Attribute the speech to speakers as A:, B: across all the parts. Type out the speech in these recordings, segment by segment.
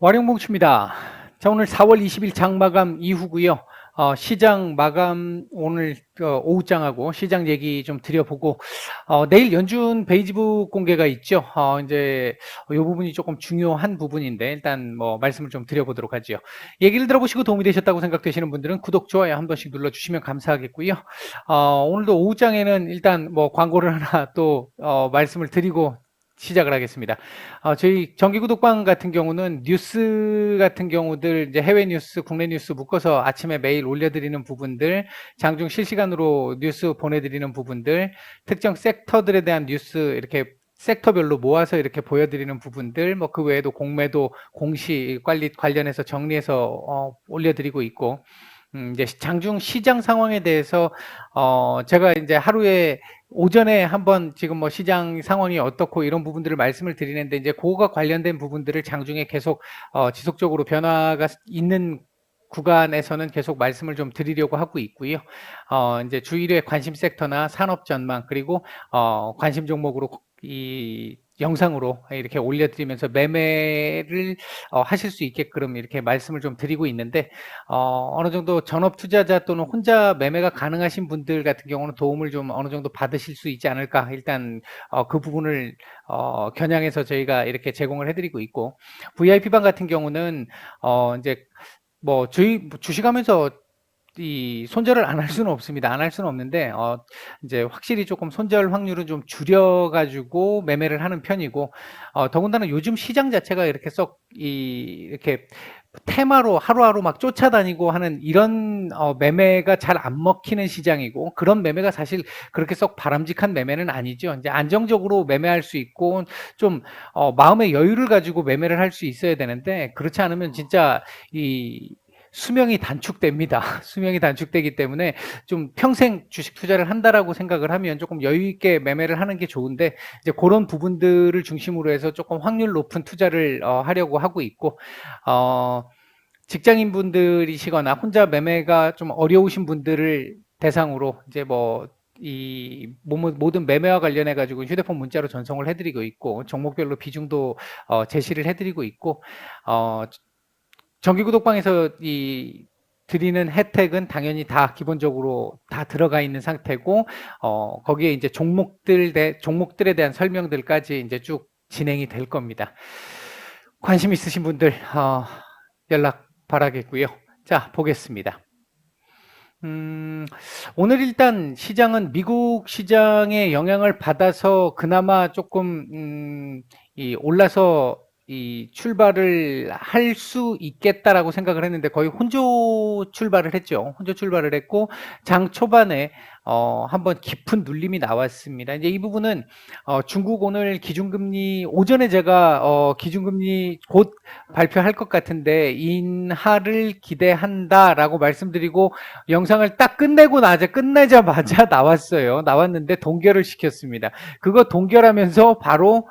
A: 와룡봉추입니다. 자, 오늘 4월 20일 장 마감 이후고요. 시장 마감 오늘 오후장하고 시장 얘기 좀 드려보고 내일 연준 베이지북 공개가 있죠. 이제 이 부분이 조금 중요한 부분인데 일단 뭐 말씀을 좀 드려보도록 하죠. 얘기를 들어보시고 도움이 되셨다고 생각되시는 분들은 구독, 좋아요 한 번씩 눌러주시면 감사하겠고요. 오늘도 오후장에는 일단 뭐 광고를 하나 또 말씀을 드리고 시작을 하겠습니다. 저희 정기구독방 같은 경우는 뉴스 같은 경우들, 이제 해외 뉴스, 국내 뉴스 묶어서 아침에 매일 올려드리는 부분들, 장중 실시간으로 뉴스 보내드리는 부분들, 특정 섹터들에 대한 뉴스 이렇게 섹터별로 모아서 이렇게 보여드리는 부분들, 뭐 그 외에도 공매도, 공시 관련해서 정리해서 올려드리고 있고, 이제 장중 시장 상황에 대해서 제가 이제 하루에 오전에 한번 지금 뭐 시장 상황이 어떻고 이런 부분들을 말씀을 드리는데 이제 그거가 관련된 부분들을 장중에 계속 지속적으로 변화가 있는 구간에서는 계속 말씀을 좀 드리려고 하고 있고요. 이제 주일에 관심 섹터나 산업 전망 그리고 관심 종목으로 이 영상으로 이렇게 올려드리면서 매매를 하실 수 있게끔 이렇게 말씀을 좀 드리고 있는데 어느 정도 전업 투자자 또는 혼자 매매가 가능하신 분들 같은 경우는 도움을 좀 어느 정도 받으실 수 있지 않을까. 일단 그 부분을 겨냥해서 저희가 이렇게 제공을 해드리고 있고, VIP방 같은 경우는 이제 뭐 저희 주식하면서 이 손절을 안 할 수는 없습니다. 안 할 수는 없는데 이제 확실히 조금 손절 확률은 좀 줄여가지고 매매를 하는 편이고, 더군다나 요즘 시장 자체가 이렇게 이렇게 테마로 하루하루 막 쫓아다니고 하는 이런 매매가 잘 안 먹히는 시장이고, 그런 매매가 사실 그렇게 썩 바람직한 매매는 아니죠. 이제 안정적으로 매매할 수 있고 좀 마음의 여유를 가지고 매매를 할 수 있어야 되는데, 그렇지 않으면 진짜 이 수명이 단축됩니다. 수명이 단축되기 때문에 좀 평생 주식 투자를 한다라고 생각을 하면 조금 여유 있게 매매를 하는 게 좋은데, 이제 그런 부분들을 중심으로 해서 조금 확률 높은 투자를 하려고 하고 있고, 직장인 분들이시거나 혼자 매매가 좀 어려우신 분들을 대상으로 이제 뭐 이 모든 매매와 관련해 가지고 휴대폰 문자로 전송을 해드리고 있고, 종목별로 비중도 제시를 해드리고 있고, 정기구독방에서 드리는 혜택은 당연히 다 기본적으로 다 들어가 있는 상태고, 거기에 이제 종목들에 대한 설명들까지 이제 쭉 진행이 될 겁니다. 관심 있으신 분들 연락 바라겠고요. 자, 보겠습니다. 오늘 일단 시장은 미국 시장의 영향을 받아서 그나마 조금 올라서 출발을 할 수 있겠다라고 생각을 했는데 거의 혼조 출발을 했죠. 혼조 출발을 했고 장 초반에 한번 깊은 눌림이 나왔습니다. 이제 이 부분은 중국 오늘 기준금리 오전에 제가 기준금리 곧 발표할 것 같은데 인하를 기대한다라고 말씀드리고 영상을 딱 끝내자마자 나왔는데 동결을 시켰습니다. 그거 동결하면서 바로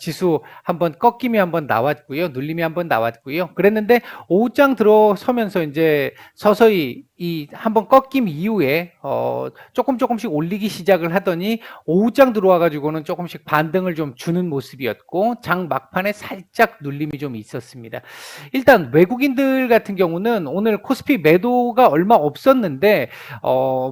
A: 지수 한번 꺾임이 한번 나왔고요. 눌림이 한번 나왔고요. 그랬는데 오후장 들어서면서 이제 서서히 한번 꺾임 이후에 조금씩 올리기 시작을 하더니 오후장 들어와 가지고는 조금씩 반등을 좀 주는 모습이었고 장 막판에 살짝 눌림이 좀 있었습니다. 일단 외국인들 같은 경우는 오늘 코스피 매도가 얼마 없었는데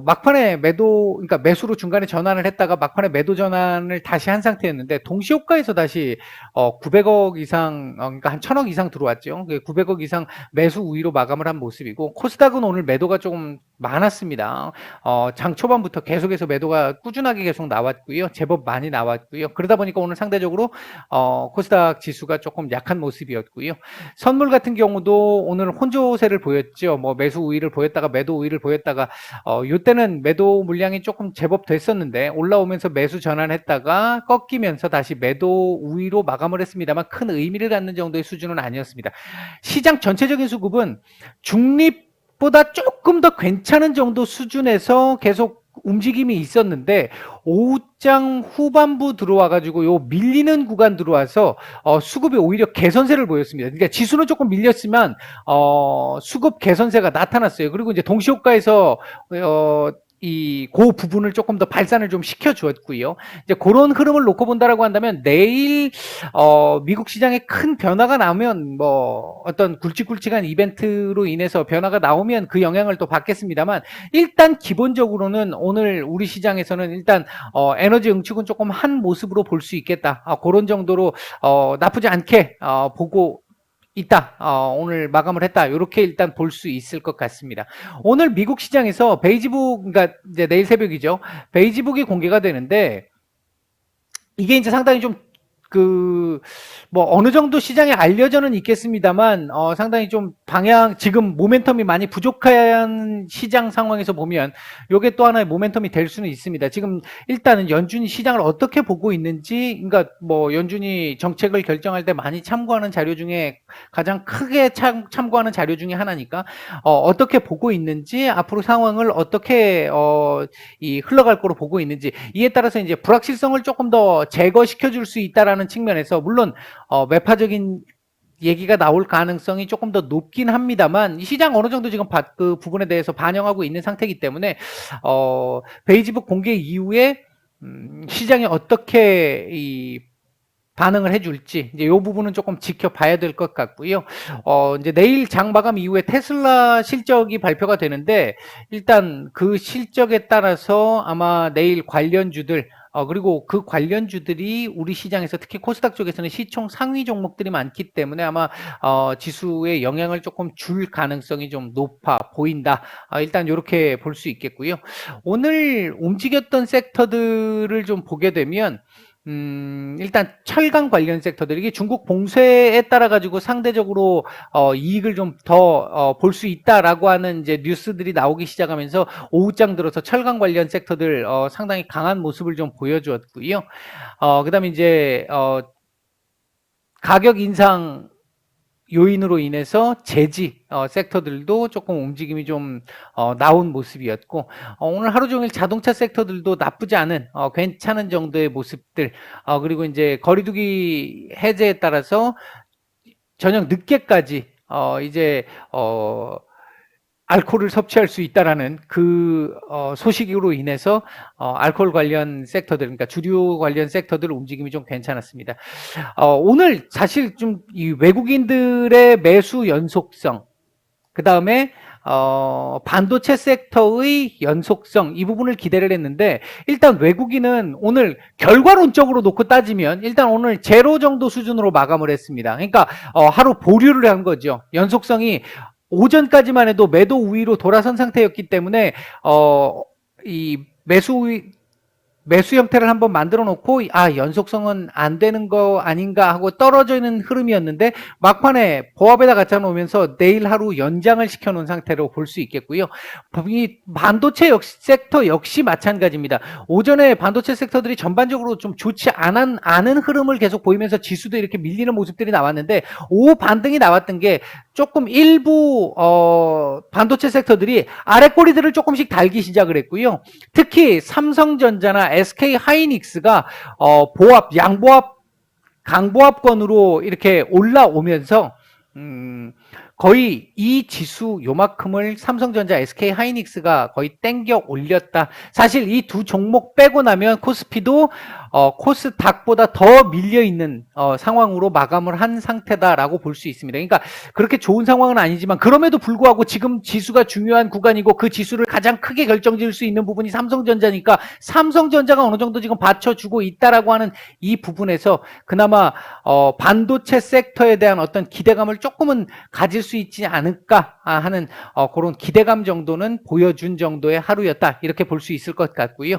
A: 막판에 그러니까 매수로 중간에 전환을 했다가 막판에 매도 전환을 다시 한 상태였는데 동시효과에서 다시 900억 이상 그러니까 한 1000억 이상 들어왔죠. 900억 이상 매수 우위로 마감을 한 모습이고, 코스닥은 오늘 매도가 조금 많았습니다. 장 초반부터 계속해서 매도가 꾸준하게 계속 나왔고요. 제법 많이 나왔고요. 그러다 보니까 오늘 상대적으로 코스닥 지수가 조금 약한 모습이었고요. 선물 같은 경우도 오늘 혼조세를 보였죠. 뭐 매수 우위를 보였다가 매도 우위를 보였다가 이때는 매도 물량이 조금 제법 됐었는데 올라오면서 매수 전환했다가 꺾이면서 다시 매도 우위로 마감을 했습니다만 큰 의미를 갖는 정도의 수준은 아니었습니다. 시장 전체적인 수급은 중립보다 조금 더 괜찮은 정도 수준에서 계속 움직임이 있었는데 오후장 후반부 들어와가지고 요 밀리는 구간 들어와서 수급이 오히려 개선세를 보였습니다. 그러니까 지수는 조금 밀렸지만 수급 개선세가 나타났어요. 그리고 이제 동시효과에서 그 부분을 조금 더 발산을 좀 시켜주었고요. 이제 그런 흐름을 놓고 본다라고 한다면 내일 미국 시장에 큰 변화가 나오면 뭐 어떤 굵직굵직한 이벤트로 인해서 변화가 나오면 그 영향을 또 받겠습니다만 일단 기본적으로는 오늘 우리 시장에서는 일단 에너지 응축은 조금 한 모습으로 볼 수 있겠다. 그런 정도로 나쁘지 않게 보고 있다. 오늘 마감을 했다. 이렇게 일단 볼 수 있을 것 같습니다. 오늘 미국 시장에서 베이지북, 그러니까 이제 내일 새벽이죠. 베이지북이 공개가 되는데 이게 이제 상당히 좀 뭐 어느 정도 시장에 알려져는 있겠습니다만 상당히 좀 지금 모멘텀이 많이 부족한 시장 상황에서 보면 요게 또 하나의 모멘텀이 될 수는 있습니다. 지금 일단은 연준이 시장을 어떻게 보고 있는지, 그러니까 뭐 연준이 정책을 결정할 때 많이 참고하는 자료 중에 가장 크게 참고하는 자료 중에 하나니까 어떻게 보고 있는지, 앞으로 상황을 어떻게 흘러갈 거로 보고 있는지, 이에 따라서 이제 불확실성을 조금 더 제거시켜 줄 수 있다라는 측면에서 물론 매파적인 얘기가 나올 가능성이 조금 더 높긴 합니다만 시장 어느 정도 지금 그 부분에 대해서 반영하고 있는 상태이기 때문에 베이지북 공개 이후에 시장이 어떻게 반응을 해줄지 이제 이 부분은 조금 지켜봐야 될 것 같고요. 이제 내일 장 마감 이후에 테슬라 실적이 발표가 되는데 일단 그 실적에 따라서 아마 내일 관련주들 그리고 그 관련주들이 우리 시장에서 특히 코스닥 쪽에서는 시총 상위 종목들이 많기 때문에 아마 지수에 영향을 조금 줄 가능성이 좀 높아 보인다. 일단 이렇게 볼 수 있겠고요. 오늘 움직였던 섹터들을 좀 보게 되면 일단 철강 관련 섹터들, 이게 중국 봉쇄에 따라 가지고 상대적으로 이익을 좀 더 볼 수 있다라고 하는 이제 뉴스들이 나오기 시작하면서 오후장 들어서 철강 관련 섹터들 상당히 강한 모습을 좀 보여주었고요. 그다음에 이제 가격 인상 요인으로 인해서 제지 섹터들도 조금 움직임이 좀 나온 모습이었고 오늘 하루 종일 자동차 섹터들도 나쁘지 않은 괜찮은 정도의 모습들 그리고 이제 거리두기 해제에 따라서 저녁 늦게까지 이제 알코올을 섭취할 수 있다라는 그 소식으로 인해서 알코올 관련 섹터들, 그러니까 주류 관련 섹터들 움직임이 좀 괜찮았습니다. 오늘 사실 좀 이 외국인들의 매수 연속성, 그 다음에 반도체 섹터의 연속성, 이 부분을 기대를 했는데 일단 외국인은 오늘 결과론적으로 놓고 따지면 일단 오늘 제로 정도 수준으로 마감을 했습니다. 그러니까 하루 보류를 한 거죠. 연속성이 오전까지만 해도 매도 우위로 돌아선 상태였기 때문에 이 매수 형태를 한번 만들어 놓고 연속성은 안 되는 거 아닌가 하고 떨어져 있는 흐름이었는데 막판에 보합에다 갖다 놓으면서 내일 하루 연장을 시켜 놓은 상태로 볼 수 있겠고요. 이 반도체 섹터 역시 마찬가지입니다. 오전에 반도체 섹터들이 전반적으로 좀 좋지 않은 흐름을 계속 보이면서 지수도 이렇게 밀리는 모습들이 나왔는데 오후 반등이 나왔던 게 조금 일부 반도체 섹터들이 아래 꼬리들을 조금씩 달기 시작을 했고요. 특히 삼성전자나 SK 하이닉스가 양보합, 강보합권으로 이렇게 올라오면서 거의 이 지수 요만큼을 삼성전자, SK 하이닉스가 거의 땡겨 올렸다. 사실 이 두 종목 빼고 나면 코스피도 코스닥보다 더 밀려있는 상황으로 마감을 한 상태다라고 볼 수 있습니다. 그러니까 그렇게 좋은 상황은 아니지만 그럼에도 불구하고 지금 지수가 중요한 구간이고 그 지수를 가장 크게 결정지을 수 있는 부분이 삼성전자니까 삼성전자가 어느 정도 지금 받쳐주고 있다라고 하는 이 부분에서 그나마 반도체 섹터에 대한 어떤 기대감을 조금은 가질 수 있지 않을까 하는 그런 기대감 정도는 보여준 정도의 하루였다. 이렇게 볼 수 있을 것 같고요.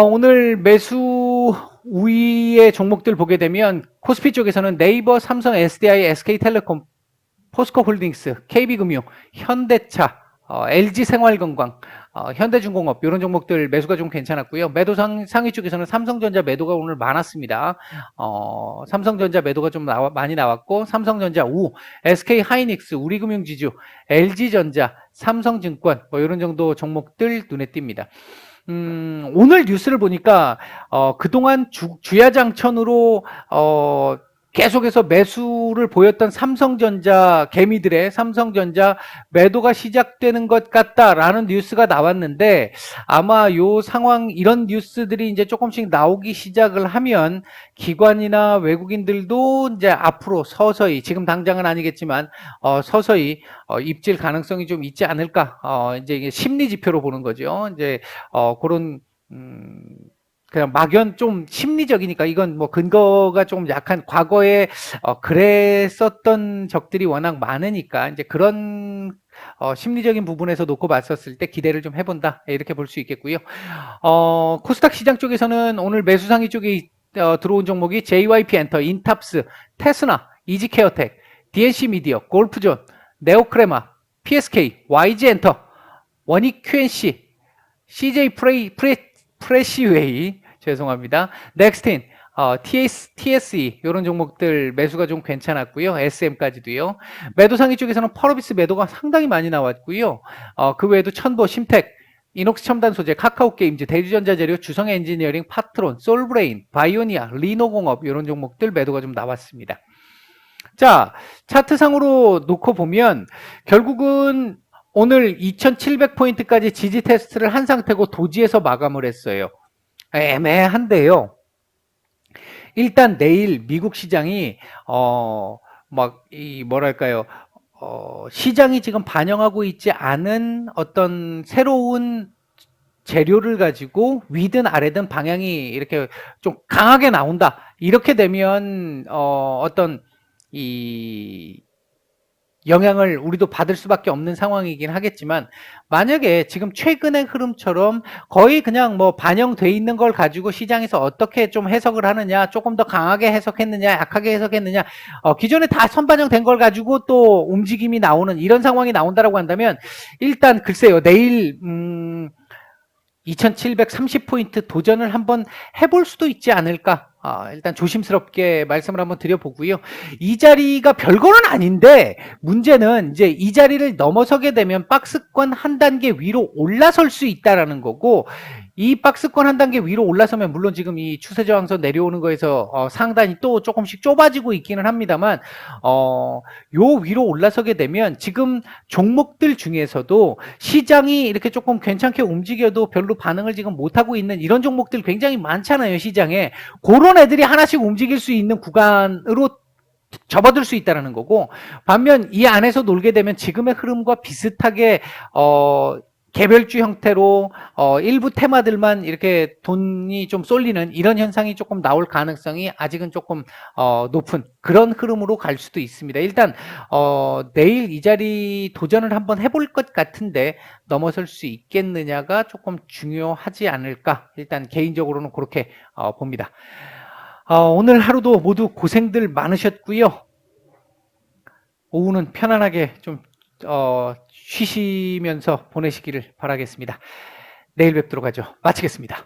A: 오늘 매수 우위의 종목들 보게 되면 코스피 쪽에서는 네이버, 삼성, SDI, SK텔레콤, 포스코홀딩스, KB금융, 현대차, LG생활건강, 현대중공업 이런 종목들 매수가 좀 괜찮았고요. 매도 상위 쪽에서는 삼성전자 매도가 오늘 많았습니다. 삼성전자 매도가 좀 많이 나왔고 삼성전자 우, SK하이닉스, 우리금융지주, LG전자, 삼성증권 뭐 이런 정도 종목들 눈에 띕니다. 오늘 뉴스를 보니까 그동안 주야장천으로 계속해서 매수를 보였던 삼성전자 개미들의 삼성전자 매도가 시작되는 것 같다라는 뉴스가 나왔는데 아마 요 상황 이런 뉴스들이 이제 조금씩 나오기 시작을 하면 기관이나 외국인들도 이제 앞으로 서서히 지금 당장은 아니겠지만 서서히 입질 가능성이 좀 있지 않을까 이제 이게 심리 지표로 보는 거죠. 이제 그런 그냥 막연 좀 심리적이니까 이건 뭐 근거가 좀 약한 과거에 그랬었던 적들이 워낙 많으니까 이제 그런 심리적인 부분에서 놓고 봤었을 때 기대를 좀 해본다 이렇게 볼 수 있겠고요. 코스닥 시장 쪽에서는 오늘 매수상위 쪽에 들어온 종목이 JYP 엔터, 인탑스, 테스나, 이지케어텍, DNC 미디어, 골프존, 네오크레마, PSK, YG 엔터, 원익 QNC, CJ 프레시웨이, 죄송합니다. 넥스틴, TSE 이런 종목들 매수가 좀 괜찮았고요. SM까지도요. 매도상위 쪽에서는 펄어비스 매도가 상당히 많이 나왔고요. 그 외에도 천보, 심텍, 이녹스 첨단 소재, 카카오 게임즈, 대주전자재료, 주성 엔지니어링, 파트론, 솔브레인, 바이오니아, 리노공업 이런 종목들 매도가 좀 나왔습니다. 자, 차트상으로 놓고 보면 결국은 오늘 2700포인트까지 지지 테스트를 한 상태고 도지에서 마감을 했어요. 애매한데요. 일단 내일 미국 시장이 뭐랄까요? 시장이 지금 반영하고 있지 않은 어떤 새로운 재료를 가지고 위든 아래든 방향이 이렇게 좀 강하게 나온다. 이렇게 되면 어떤 이 영향을 우리도 받을 수밖에 없는 상황이긴 하겠지만 만약에 지금 최근의 흐름처럼 거의 그냥 뭐 반영돼 있는 걸 가지고 시장에서 어떻게 좀 해석을 하느냐, 조금 더 강하게 해석했느냐, 약하게 해석했느냐, 기존에 다 선반영된 걸 가지고 또 움직임이 나오는 이런 상황이 나온다라고 한다면 일단 글쎄요, 내일 2730포인트 도전을 한번 해볼 수도 있지 않을까. 일단 조심스럽게 말씀을 한번 드려보고요. 이 자리가 별거는 아닌데 문제는 이제 이 자리를 넘어서게 되면 박스권 한 단계 위로 올라설 수 있다라는 거고, 이 박스권 한 단계 위로 올라서면 물론 지금 이 추세 저항선 내려오는 거에서 상단이 또 조금씩 좁아지고 있기는 합니다만 요 위로 올라서게 되면 지금 종목들 중에서도 시장이 이렇게 조금 괜찮게 움직여도 별로 반응을 지금 못하고 있는 이런 종목들 굉장히 많잖아요, 시장에. 그런 애들이 하나씩 움직일 수 있는 구간으로 접어들 수 있다는 거고, 반면 이 안에서 놀게 되면 지금의 흐름과 비슷하게 개별주 형태로 일부 테마들만 이렇게 돈이 좀 쏠리는 이런 현상이 조금 나올 가능성이 아직은 조금 높은 그런 흐름으로 갈 수도 있습니다. 일단 내일 이 자리 도전을 한번 해볼 것 같은데 넘어설 수 있겠느냐가 조금 중요하지 않을까, 일단 개인적으로는 그렇게 봅니다. 오늘 하루도 모두 고생들 많으셨고요. 오후는 편안하게 좀 쉬시면서 보내시기를 바라겠습니다. 내일 뵙도록 하죠. 마치겠습니다.